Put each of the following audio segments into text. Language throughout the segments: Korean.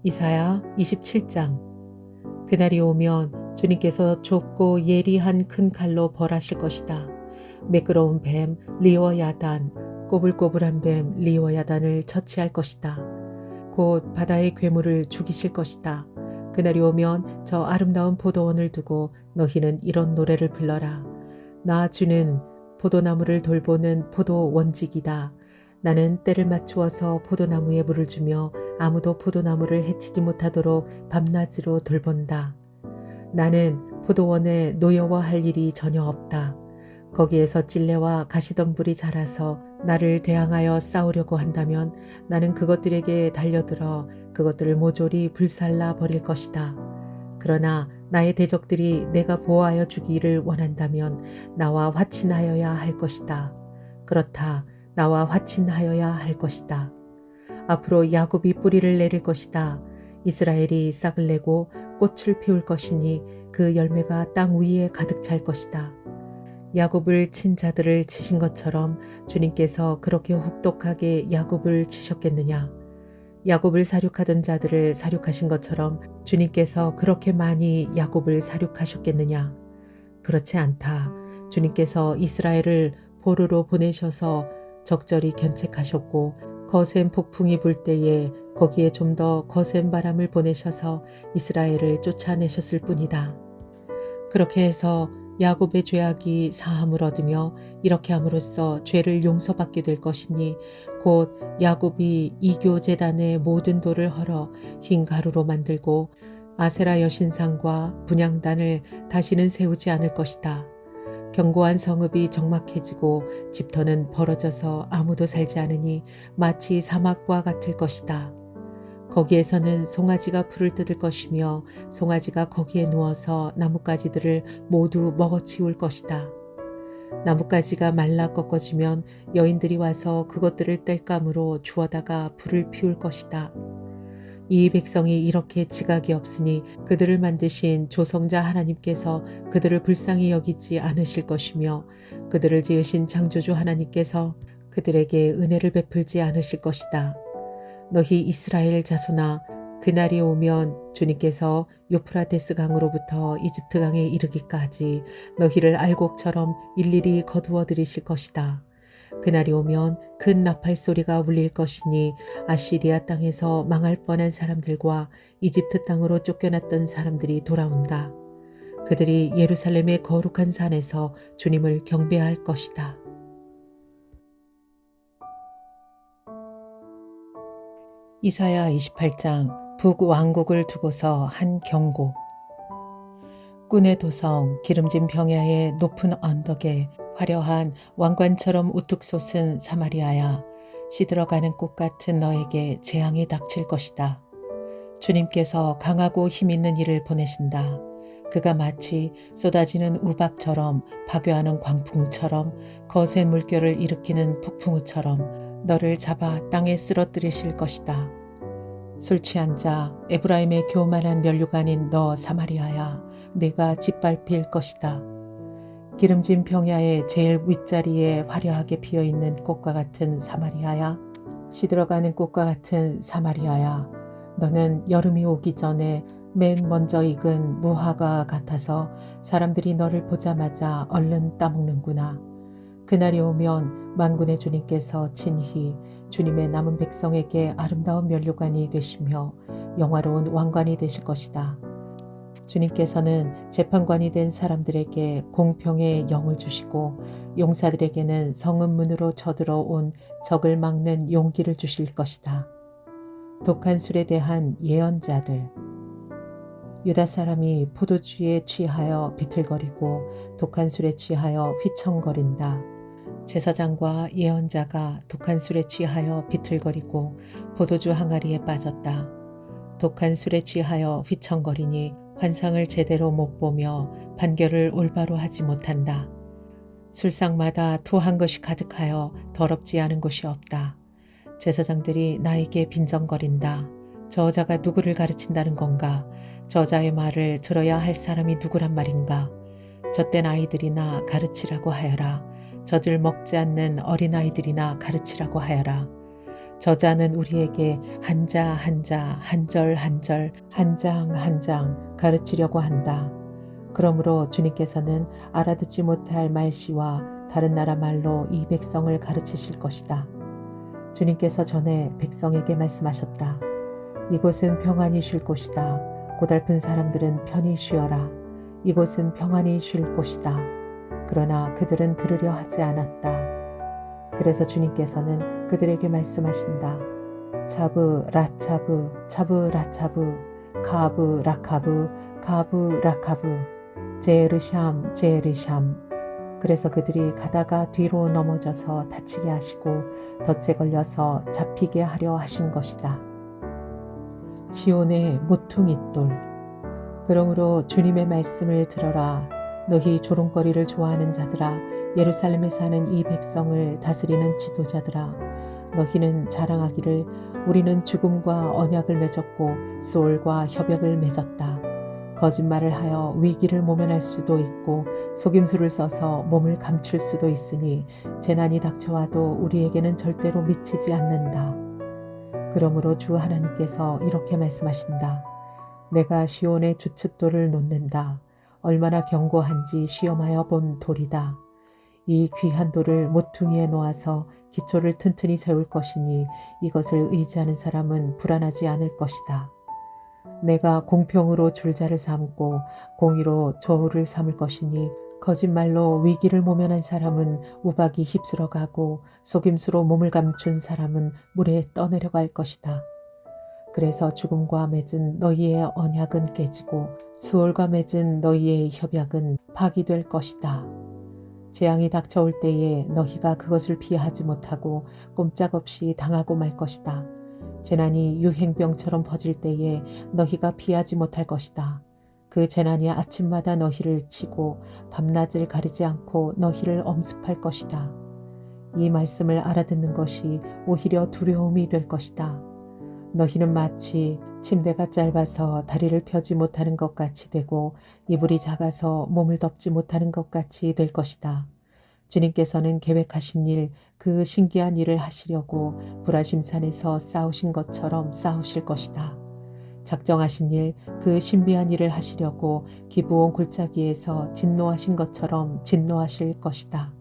이사야 27장. 그날이 오면 주님께서 좁고 예리한 큰 칼로 벌하실 것이다. 매끄러운 뱀 리워야단, 꼬불꼬불한 뱀 리워야단을 처치할 것이다. 곧 바다의 괴물을 죽이실 것이다. 그날이 오면 저 아름다운 포도원을 두고 너희는 이런 노래를 불러라. 나 주는 포도나무를 돌보는 포도 원직이다. 나는 때를 맞추어서 포도나무에 물을 주며 아무도 포도나무를 해치지 못하도록 밤낮으로 돌본다. 나는 포도원에 노여워할 일이 전혀 없다. 거기에서 찔레와 가시덤불이 자라서 나를 대항하여 싸우려고 한다면 나는 그것들에게 달려들어 그것들을 모조리 불살라 버릴 것이다. 그러나 나의 대적들이 내가 보호하여 주기를 원한다면 나와 화친하여야 할 것이다. 그렇다. 나와 화친하여야 할 것이다. 앞으로 야곱이 뿌리를 내릴 것이다. 이스라엘이 싹을 내고 꽃을 피울 것이니 그 열매가 땅 위에 가득 찰 것이다. 야곱을 친 자들을 치신 것처럼 주님께서 그렇게 혹독하게 야곱을 치셨겠느냐? 야곱을 사륙하던 자들을 사륙하신 것처럼 주님께서 그렇게 많이 야곱을 사륙하셨겠느냐? 그렇지 않다. 주님께서 이스라엘을 포로로 보내셔서 적절히 견책하셨고 거센 폭풍이 불 때에 거기에 좀 더 거센 바람을 보내셔서 이스라엘을 쫓아내셨을 뿐이다. 그렇게 해서 야곱의 죄악이 사함을 얻으며 이렇게 함으로써 죄를 용서받게 될 것이니 곧 야곱이 이교 제단의 모든 돌을 헐어 흰 가루로 만들고 아세라 여신상과 분향단을 다시는 세우지 않을 것이다. 견고한 성읍이 적막해지고 집터는 벌어져서 아무도 살지 않으니 마치 사막과 같을 것이다. 거기에서는 송아지가 풀을 뜯을 것이며 송아지가 거기에 누워서 나뭇가지들을 모두 먹어치울 것이다. 나뭇가지가 말라 꺾어지면 여인들이 와서 그것들을 땔감으로 주워다가 불을 피울 것이다. 이 백성이 이렇게 지각이 없으니 그들을 만드신 조성자 하나님께서 그들을 불쌍히 여기지 않으실 것이며 그들을 지으신 창조주 하나님께서 그들에게 은혜를 베풀지 않으실 것이다. 너희 이스라엘 자손아, 그날이 오면 주님께서 유프라테스 강으로부터 이집트 강에 이르기까지 너희를 알곡처럼 일일이 거두어 들이실 것이다. 그날이 오면 큰 나팔 소리가 울릴 것이니 아시리아 땅에서 망할 뻔한 사람들과 이집트 땅으로 쫓겨났던 사람들이 돌아온다. 그들이 예루살렘의 거룩한 산에서 주님을 경배할 것이다. 이사야 28장. 북왕국을 두고서 한 경고. 꾼의 도성 기름진 병야의 높은 언덕에 화려한 왕관처럼 우뚝 솟은 사마리아야, 시들어가는 꽃 같은 너에게 재앙이 닥칠 것이다. 주님께서 강하고 힘있는 이를 보내신다. 그가 마치 쏟아지는 우박처럼 파괴하는 광풍처럼 거센 물결을 일으키는 폭풍우처럼 너를 잡아 땅에 쓰러뜨리실 것이다. 술 취한 자, 에브라임의 교만한 면류관인 너 사마리아야, 네가 짓밟힐 것이다. 기름진 병야의 제일 윗자리에 화려하게 피어있는 꽃과 같은 사마리아야, 시들어가는 꽃과 같은 사마리아야, 너는 여름이 오기 전에 맨 먼저 익은 무화과 같아서 사람들이 너를 보자마자 얼른 따먹는구나. 그날이 오면 만군의 주님께서 친히 주님의 남은 백성에게 아름다운 면류관이 되시며 영화로운 왕관이 되실 것이다. 주님께서는 재판관이 된 사람들에게 공평의 영을 주시고 용사들에게는 성읍 문으로 쳐들어온 적을 막는 용기를 주실 것이다. 독한 술에 대한 예언자들. 유다 사람이 포도주에 취하여 비틀거리고 독한 술에 취하여 휘청거린다. 제사장과 예언자가 독한 술에 취하여 비틀거리고 포도주 항아리에 빠졌다. 독한 술에 취하여 휘청거리니 환상을 제대로 못 보며 판결을 올바로 하지 못한다. 술상마다 토한 것이 가득하여 더럽지 않은 곳이 없다. 제사장들이 나에게 빈정거린다. 저자가 누구를 가르친다는 건가? 저자의 말을 들어야 할 사람이 누구란 말인가? 젖된 아이들이나 가르치라고 하여라. 젖을 먹지 않는 어린아이들이나 가르치라고 하여라. 저자는 우리에게 한자 한자, 한절 한절, 한 장 한 장 가르치려고 한다. 그러므로 주님께서는 알아듣지 못할 말씨와 다른 나라 말로 이 백성을 가르치실 것이다. 주님께서 전에 백성에게 말씀하셨다. 이곳은 평안히 쉴 곳이다. 고달픈 사람들은 편히 쉬어라. 이곳은 평안히 쉴 곳이다. 그러나 그들은 들으려 하지 않았다. 그래서 주님께서는 그들에게 말씀하신다. 차브 라차브, 차브 라차브, 가브 라카브, 가브 라카브, 제르샴 제르샴. 그래서 그들이 가다가 뒤로 넘어져서 다치게 하시고 덫에 걸려서 잡히게 하려 하신 것이다. 시온의 모퉁이돌. 그러므로 주님의 말씀을 들어라. 너희 조롱거리를 좋아하는 자들아, 예루살렘에 사는 이 백성을 다스리는 지도자들아, 너희는 자랑하기를 우리는 죽음과 언약을 맺었고 소울과 협약을 맺었다. 거짓말을 하여 위기를 모면할 수도 있고 속임수를 써서 몸을 감출 수도 있으니 재난이 닥쳐와도 우리에게는 절대로 미치지 않는다. 그러므로 주 하나님께서 이렇게 말씀하신다. 내가 시온의 주춧돌을 놓는다. 얼마나 견고한지 시험하여 본 돌이다. 이 귀한 돌을 모퉁이에 놓아서 기초를 튼튼히 세울 것이니 이것을 의지하는 사람은 불안하지 않을 것이다. 내가 공평으로 줄자를 삼고 공의로 저울을 삼을 것이니 거짓말로 위기를 모면한 사람은 우박이 휩쓸어 가고 속임수로 몸을 감춘 사람은 물에 떠내려갈 것이다. 그래서 죽음과 맺은 너희의 언약은 깨지고 수월과 맺은 너희의 협약은 파기될 것이다. 재앙이 닥쳐올 때에 너희가 그것을 피하지 못하고 꼼짝없이 당하고 말 것이다. 재난이 유행병처럼 퍼질 때에 너희가 피하지 못할 것이다. 그 재난이 아침마다 너희를 치고 밤낮을 가리지 않고 너희를 엄습할 것이다. 이 말씀을 알아듣는 것이 오히려 두려움이 될 것이다. 너희는 마치 침대가 짧아서 다리를 펴지 못하는 것 같이 되고 이불이 작아서 몸을 덮지 못하는 것 같이 될 것이다. 주님께서는 계획하신 일, 그 신기한 일을 하시려고 브라심산에서 싸우신 것처럼 싸우실 것이다. 작정하신 일, 그 신비한 일을 하시려고 기브온 골짜기에서 진노하신 것처럼 진노하실 것이다.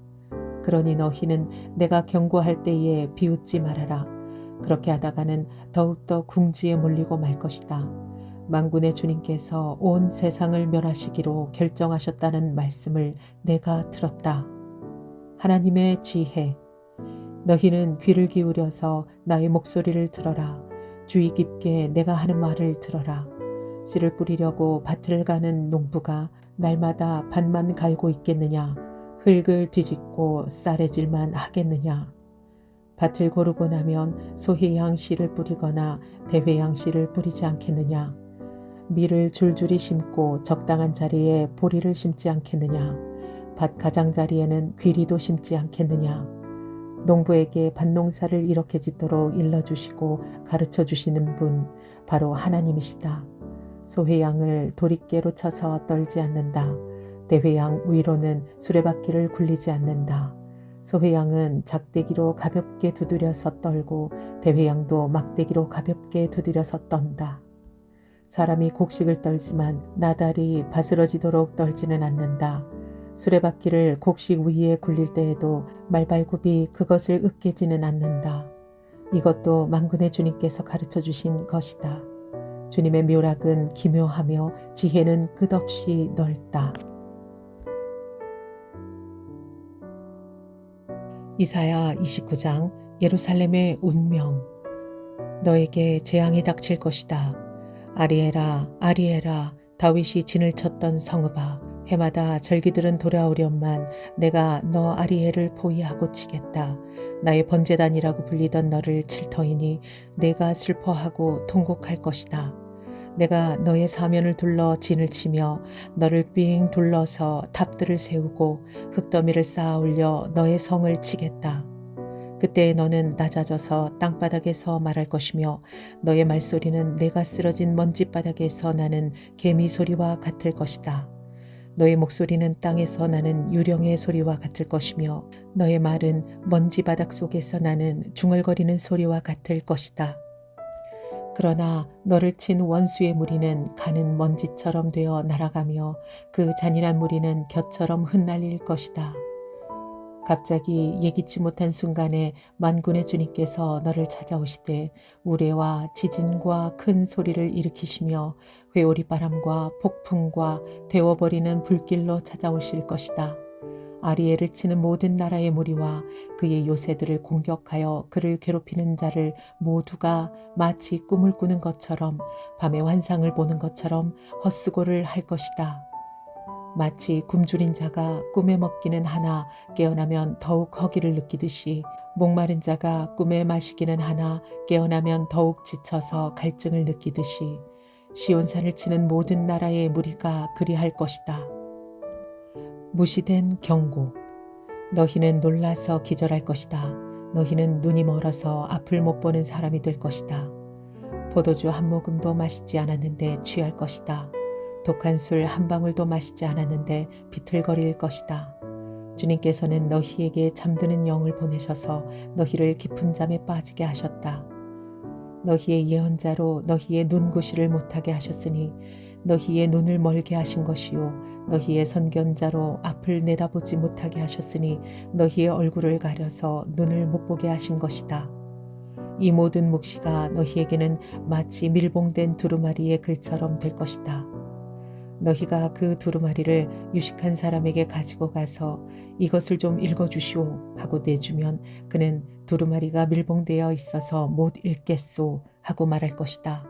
그러니 너희는 내가 경고할 때에 비웃지 말아라. 그렇게 하다가는 더욱더 궁지에 몰리고 말 것이다. 만군의 주님께서 온 세상을 멸하시기로 결정하셨다는 말씀을 내가 들었다. 하나님의 지혜. 너희는 귀를 기울여서 나의 목소리를 들어라. 주의 깊게 내가 하는 말을 들어라. 씨를 뿌리려고 밭을 가는 농부가 날마다 밭만 갈고 있겠느냐? 흙을 뒤집고 쌀해질만 하겠느냐? 밭을 고르고 나면 소해양 씨를 뿌리거나 대회양 씨를 뿌리지 않겠느냐? 밀을 줄줄이 심고 적당한 자리에 보리를 심지 않겠느냐? 밭 가장자리에는 귀리도 심지 않겠느냐? 농부에게 밭농사를 이렇게 짓도록 일러주시고 가르쳐주시는 분 바로 하나님이시다. 소회양을 도리깨로 쳐서 떨지 않는다. 대회양 위로는 수레바퀴를 굴리지 않는다. 소회양은 작대기로 가볍게 두드려서 떨고 대회양도 막대기로 가볍게 두드려서 떤다. 사람이 곡식을 떨지만 나달이 바스러지도록 떨지는 않는다. 수레바퀴를 곡식 위에 굴릴 때에도 말발굽이 그것을 으깨지는 않는다. 이것도 만군의 주님께서 가르쳐 주신 것이다. 주님의 묘락은 기묘하며 지혜는 끝없이 넓다. 이사야 29장. 예루살렘의 운명. 너에게 재앙이 닥칠 것이다. 아리에라 아리에라, 다윗이 진을 쳤던 성읍아, 해마다 절기들은 돌아오련만 내가 너 아리엘을 포위하고 치겠다. 나의 번제단이라고 불리던 너를 칠 터이니 내가 슬퍼하고 통곡할 것이다. 내가 너의 사면을 둘러 진을 치며 너를 삥 둘러서 탑들을 세우고 흙더미를 쌓아 올려 너의 성을 치겠다. 그때 너는 낮아져서 땅바닥에서 말할 것이며 너의 말소리는 내가 쓰러진 먼지바닥에서 나는 개미 소리와 같을 것이다. 너의 목소리는 땅에서 나는 유령의 소리와 같을 것이며 너의 말은 먼지 바닥 속에서 나는 중얼거리는 소리와 같을 것이다. 그러나 너를 친 원수의 무리는 가는 먼지처럼 되어 날아가며 그 잔인한 무리는 곁처럼 흩날릴 것이다. 갑자기 예기치 못한 순간에 만군의 주님께서 너를 찾아오시되 우레와 지진과 큰 소리를 일으키시며 회오리바람과 폭풍과 데워버리는 불길로 찾아오실 것이다. 아리엘을 치는 모든 나라의 무리와 그의 요새들을 공격하여 그를 괴롭히는 자를 모두가 마치 꿈을 꾸는 것처럼 밤에 환상을 보는 것처럼 헛수고를 할 것이다. 마치 굶주린 자가 꿈에 먹기는 하나 깨어나면 더욱 허기를 느끼듯이 목마른 자가 꿈에 마시기는 하나 깨어나면 더욱 지쳐서 갈증을 느끼듯이 시온산을 치는 모든 나라의 무리가 그리할 것이다. 무시된 경고. 너희는 놀라서 기절할 것이다. 너희는 눈이 멀어서 앞을 못 보는 사람이 될 것이다. 포도주 한 모금도 마시지 않았는데 취할 것이다. 독한 술 한 방울도 마시지 않았는데 비틀거릴 것이다. 주님께서는 너희에게 잠드는 영을 보내셔서 너희를 깊은 잠에 빠지게 하셨다. 너희의 예언자로 너희의 눈구시를 못하게 하셨으니 너희의 눈을 멀게 하신 것이요 너희의 선견자로 앞을 내다보지 못하게 하셨으니 너희의 얼굴을 가려서 눈을 못 보게 하신 것이다. 이 모든 묵시가 너희에게는 마치 밀봉된 두루마리의 글처럼 될 것이다. 너희가 그 두루마리를 유식한 사람에게 가지고 가서 이것을 좀 읽어주시오 하고 내주면 그는 두루마리가 밀봉되어 있어서 못 읽겠소 하고 말할 것이다.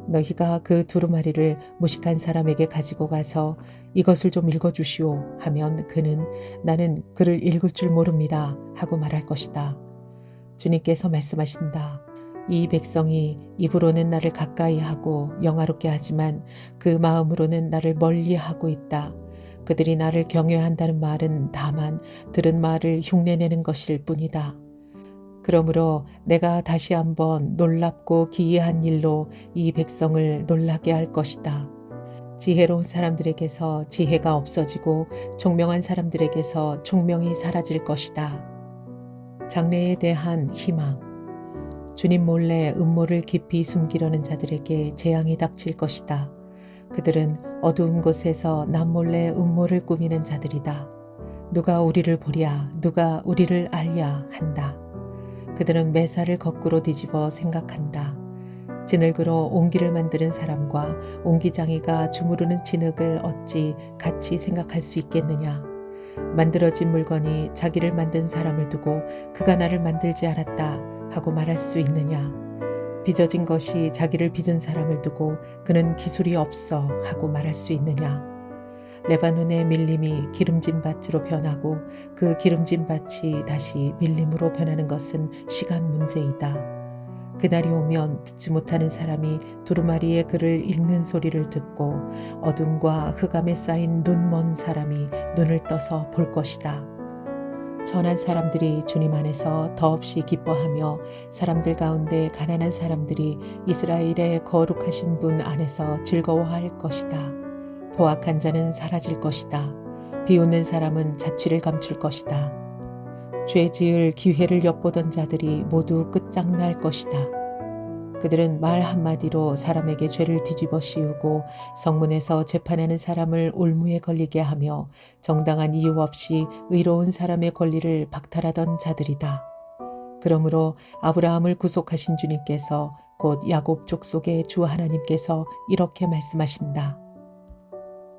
너희가 그 두루마리를 무식한 사람에게 가지고 가서 이것을 좀 읽어주시오 하면 그는 나는 글을 읽을 줄 모릅니다 하고 말할 것이다. 주님께서 말씀하신다. 이 백성이 입으로는 나를 가까이 하고 영화롭게 하지만 그 마음으로는 나를 멀리 하고 있다. 그들이 나를 경외한다는 말은 다만 들은 말을 흉내내는 것일 뿐이다. 그러므로 내가 다시 한번 놀랍고 기이한 일로 이 백성을 놀라게 할 것이다. 지혜로운 사람들에게서 지혜가 없어지고 총명한 사람들에게서 총명이 사라질 것이다. 장래에 대한 희망. 주님 몰래 음모를 깊이 숨기려는 자들에게 재앙이 닥칠 것이다. 그들은 어두운 곳에서 남몰래 음모를 꾸미는 자들이다. 누가 우리를 보랴, 누가 우리를 알랴 한다. 그들은 매사를 거꾸로 뒤집어 생각한다. 진흙으로 옹기를 만드는 사람과 옹기장이가 주무르는 진흙을 어찌 같이 생각할 수 있겠느냐. 만들어진 물건이 자기를 만든 사람을 두고 그가 나를 만들지 않았다 하고 말할 수 있느냐. 빚어진 것이 자기를 빚은 사람을 두고 그는 기술이 없어 하고 말할 수 있느냐. 레바논의 밀림이 기름진 밭으로 변하고 그 기름진 밭이 다시 밀림으로 변하는 것은 시간 문제이다. 그날이 오면 듣지 못하는 사람이 두루마리의 글을 읽는 소리를 듣고 어둠과 흑암에 쌓인 눈 먼 사람이 눈을 떠서 볼 것이다. 선한 사람들이 주님 안에서 더없이 기뻐하며 사람들 가운데 가난한 사람들이 이스라엘의 거룩하신 분 안에서 즐거워할 것이다. 포악한 자는 사라질 것이다. 비웃는 사람은 자취를 감출 것이다. 죄 지을 기회를 엿보던 자들이 모두 끝장날 것이다. 그들은 말 한마디로 사람에게 죄를 뒤집어 씌우고 성문에서 재판하는 사람을 올무에 걸리게 하며 정당한 이유 없이 의로운 사람의 권리를 박탈하던 자들이다. 그러므로 아브라함을 구속하신 주님께서 곧 야곱 족속의 주 하나님께서 이렇게 말씀하신다.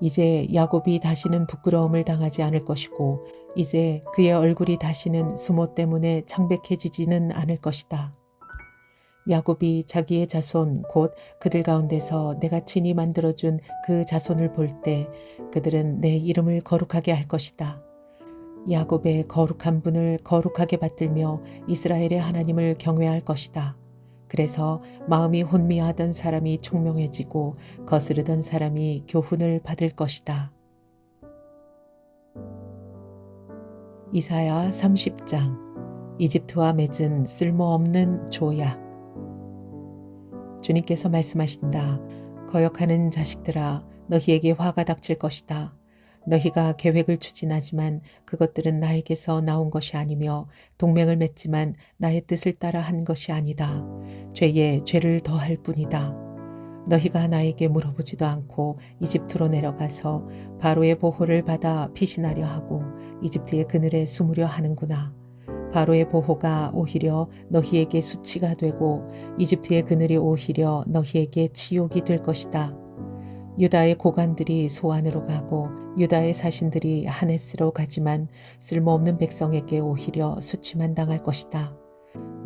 이제 야곱이 다시는 부끄러움을 당하지 않을 것이고 이제 그의 얼굴이 다시는 수모 때문에 창백해지지는 않을 것이다. 야곱이 자기의 자손 곧 그들 가운데서 내가 친히 만들어준 그 자손을 볼 때 그들은 내 이름을 거룩하게 할 것이다. 야곱의 거룩한 분을 거룩하게 받들며 이스라엘의 하나님을 경외할 것이다. 그래서 마음이 혼미하던 사람이 총명해지고 거스르던 사람이 교훈을 받을 것이다. 이사야 30장. 이집트와 맺은 쓸모없는 조약. 주님께서 말씀하신다. 거역하는 자식들아, 너희에게 화가 닥칠 것이다. 너희가 계획을 추진하지만 그것들은 나에게서 나온 것이 아니며 동맹을 맺지만 나의 뜻을 따라 한 것이 아니다. 죄에 죄를 더할 뿐이다. 너희가 나에게 물어보지도 않고 이집트로 내려가서 바로의 보호를 받아 피신하려 하고 이집트의 그늘에 숨으려 하는구나. 바로의 보호가 오히려 너희에게 수치가 되고 이집트의 그늘이 오히려 너희에게 지옥이 될 것이다. 유다의 고관들이 소안으로 가고 유다의 사신들이 하네스로 가지만 쓸모없는 백성에게 오히려 수치만 당할 것이다.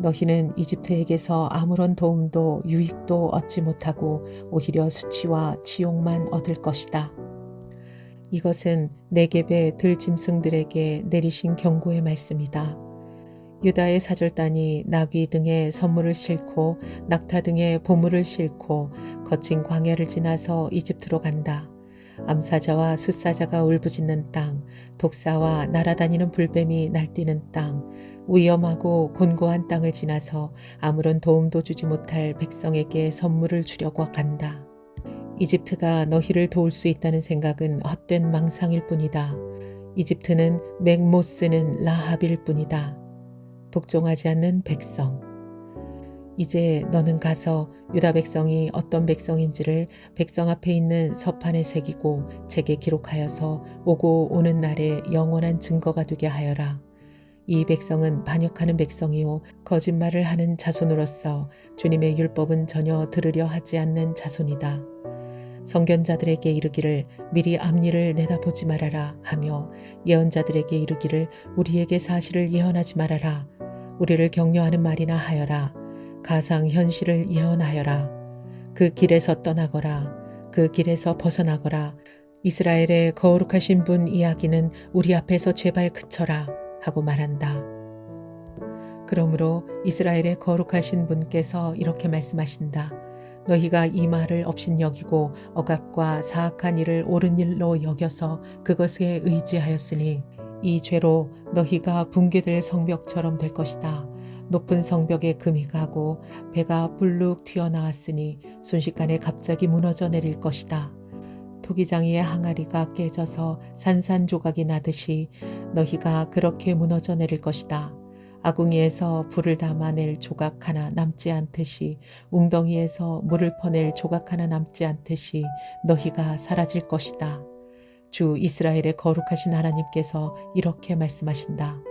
너희는 이집트에게서 아무런 도움도 유익도 얻지 못하고 오히려 수치와 지옥만 얻을 것이다. 이것은 네겝의 들짐승들에게 내리신 경고의 말씀이다. 유다의 사절단이 나귀 등에 선물을 싣고 낙타 등에 보물을 싣고 거친 광야를 지나서 이집트로 간다. 암사자와 숫사자가 울부짖는 땅, 독사와 날아다니는 불뱀이 날뛰는 땅, 위험하고 곤고한 땅을 지나서 아무런 도움도 주지 못할 백성에게 선물을 주려고 간다. 이집트가 너희를 도울 수 있다는 생각은 헛된 망상일 뿐이다. 이집트는 맥 못 쓰는 라합일 뿐이다. 복종하지 않는 백성. 이제 너는 가서 유다 백성이 어떤 백성인지를 백성 앞에 있는 서판에 새기고 책에 기록하여서 오고 오는 날에 영원한 증거가 되게 하여라. 이 백성은 반역하는 백성이요 거짓말을 하는 자손으로서 주님의 율법은 전혀 들으려 하지 않는 자손이다. 선견자들에게 이르기를 미리 앞일을 내다보지 말아라 하며 예언자들에게 이르기를 우리에게 사실을 예언하지 말아라. 우리를 격려하는 말이나 하여라. 가상 현실을 예언하여라. 그 길에서 떠나거라. 그 길에서 벗어나거라. 이스라엘의 거룩하신 분 이야기는 우리 앞에서 제발 그쳐라 하고 말한다. 그러므로 이스라엘의 거룩하신 분께서 이렇게 말씀하신다. 너희가 이 말을 업신여기고 억압과 사악한 일을 옳은 일로 여겨서 그것에 의지하였으니 이 죄로 너희가 붕괴될 성벽처럼 될 것이다. 높은 성벽에 금이 가고 배가 불룩 튀어나왔으니 순식간에 갑자기 무너져 내릴 것이다. 토기장이의 항아리가 깨져서 산산조각이 나듯이 너희가 그렇게 무너져 내릴 것이다. 아궁이에서 불을 담아낼 조각 하나 남지 않듯이 웅덩이에서 물을 퍼낼 조각 하나 남지 않듯이 너희가 사라질 것이다. 주 이스라엘의 거룩하신 하나님께서 이렇게 말씀하신다.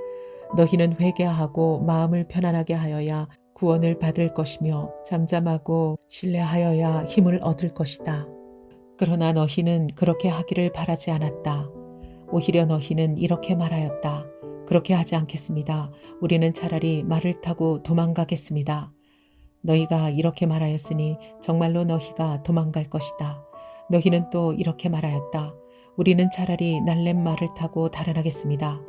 너희는 회개하고 마음을 편안하게 하여야 구원을 받을 것이며 잠잠하고 신뢰하여야 힘을 얻을 것이다. 그러나 너희는 그렇게 하기를 바라지 않았다. 오히려 너희는 이렇게 말하였다. 그렇게 하지 않겠습니다. 우리는 차라리 말을 타고 도망가겠습니다. 너희가 이렇게 말하였으니 정말로 너희가 도망갈 것이다. 너희는 또 이렇게 말하였다. 우리는 차라리 날랜 말을 타고 달아나겠습니다.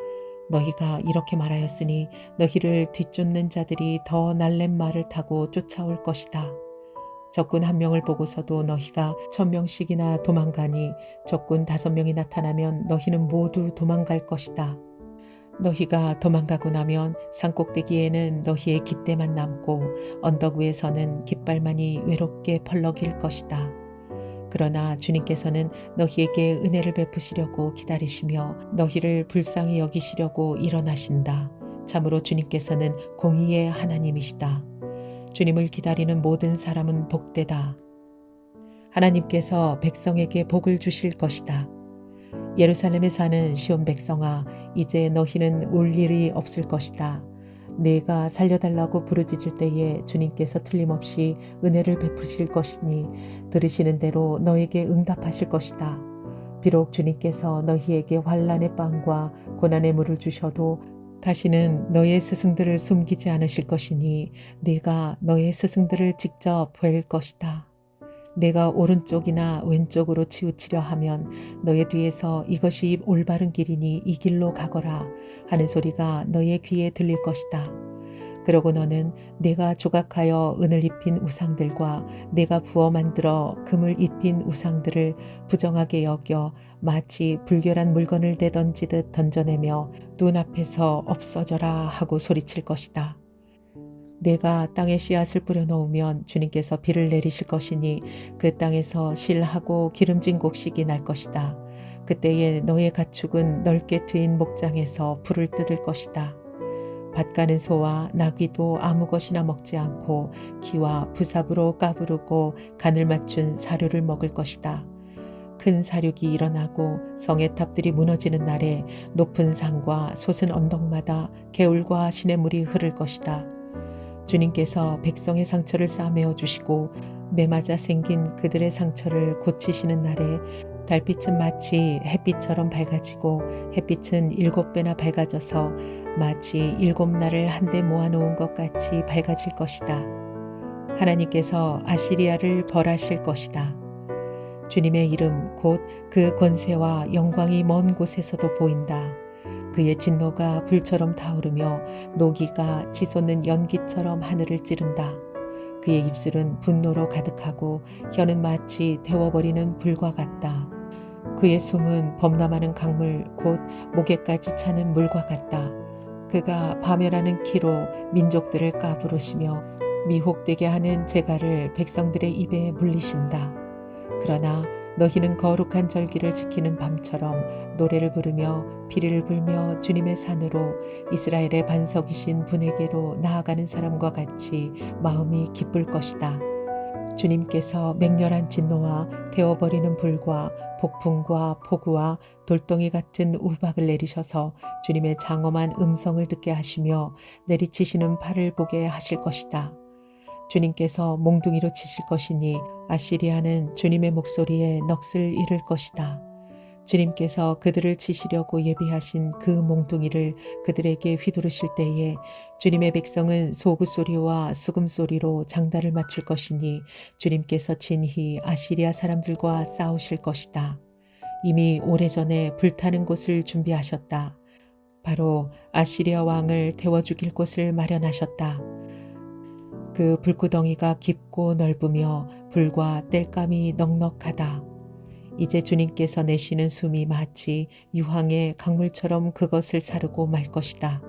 너희가 이렇게 말하였으니 너희를 뒤쫓는 자들이 더 날랜 말을 타고 쫓아올 것이다. 적군 1명을 보고서도 너희가 1000명씩이나 도망가니 적군 5명이 나타나면 너희는 모두 도망갈 것이다. 너희가 도망가고 나면 산꼭대기에는 너희의 깃대만 남고 언덕 위에서는 깃발만이 외롭게 펄럭일 것이다. 그러나 주님께서는 너희에게 은혜를 베푸시려고 기다리시며 너희를 불쌍히 여기시려고 일어나신다. 참으로 주님께서는 공의의 하나님이시다. 주님을 기다리는 모든 사람은 복되다. 하나님께서 백성에게 복을 주실 것이다. 예루살렘에 사는 시온 백성아, 이제 너희는 울 일이 없을 것이다. 내가 살려달라고 부르짖을 때에 주님께서 틀림없이 은혜를 베푸실 것이니 들으시는 대로 너에게 응답하실 것이다. 비록 주님께서 너희에게 환난의 빵과 고난의 물을 주셔도 다시는 너의 스승들을 숨기지 않으실 것이니 네가 너의 스승들을 직접 뵐 것이다. 내가 오른쪽이나 왼쪽으로 치우치려 하면 너의 뒤에서 이것이 올바른 길이니 이 길로 가거라 하는 소리가 너의 귀에 들릴 것이다. 그러고 너는 내가 조각하여 은을 입힌 우상들과 내가 부어 만들어 금을 입힌 우상들을 부정하게 여겨 마치 불결한 물건을 내던지듯 던져내며 눈앞에서 없어져라 하고 소리칠 것이다. 내가 땅에 씨앗을 뿌려놓으면 주님께서 비를 내리실 것이니 그 땅에서 실하고 기름진 곡식이 날 것이다. 그때에 너의 가축은 넓게 트인 목장에서 불을 뜯을 것이다. 밭 가는 소와 나귀도 아무 것이나 먹지 않고 기와 부삽으로 까부르고 간을 맞춘 사료를 먹을 것이다. 큰 사륙이 일어나고 성의 탑들이 무너지는 날에 높은 산과 솟은 언덕마다 개울과 시냇물이 흐를 것이다. 주님께서 백성의 상처를 싸매어 주시고 매맞아 생긴 그들의 상처를 고치시는 날에 달빛은 마치 햇빛처럼 밝아지고 햇빛은 7배나 밝아져서 마치 7날을 한데 모아놓은 것 같이 밝아질 것이다. 하나님께서 아시리아를 벌하실 것이다. 주님의 이름 곧 그 권세와 영광이 먼 곳에서도 보인다. 그의 진노가 불처럼 타오르며 노기가 치솟는 연기처럼 하늘을 찌른다. 그의 입술은 분노로 가득하고 혀는 마치 데워버리는 불과 같다. 그의 숨은 범람하는 강물 곧 목에까지 차는 물과 같다. 그가 파멸하는 키로 민족들을 까부르시며 미혹되게 하는 재갈을 백성들의 입에 물리신다. 그러나 너희는 거룩한 절기를 지키는 밤처럼 노래를 부르며 피리를 불며 주님의 산으로 이스라엘의 반석이신 분에게로 나아가는 사람과 같이 마음이 기쁠 것이다. 주님께서 맹렬한 진노와 데워버리는 불과 폭풍과 폭우와 돌덩이 같은 우박을 내리셔서 주님의 장엄한 음성을 듣게 하시며 내리치시는 팔을 보게 하실 것이다. 주님께서 몽둥이로 치실 것이니 아시리아는 주님의 목소리에 넋을 잃을 것이다. 주님께서 그들을 치시려고 예비하신 그 몽둥이를 그들에게 휘두르실 때에 주님의 백성은 소구소리와 수금소리로 장단을 맞출 것이니 주님께서 진히 아시리아 사람들과 싸우실 것이다. 이미 오래전에 불타는 곳을 준비하셨다. 바로 아시리아 왕을 태워 죽일 곳을 마련하셨다. 그 불구덩이가 깊고 넓으며 불과 땔감이 넉넉하다. 이제 주님께서 내쉬는 숨이 마치 유황의 강물처럼 그것을 사르고 말 것이다.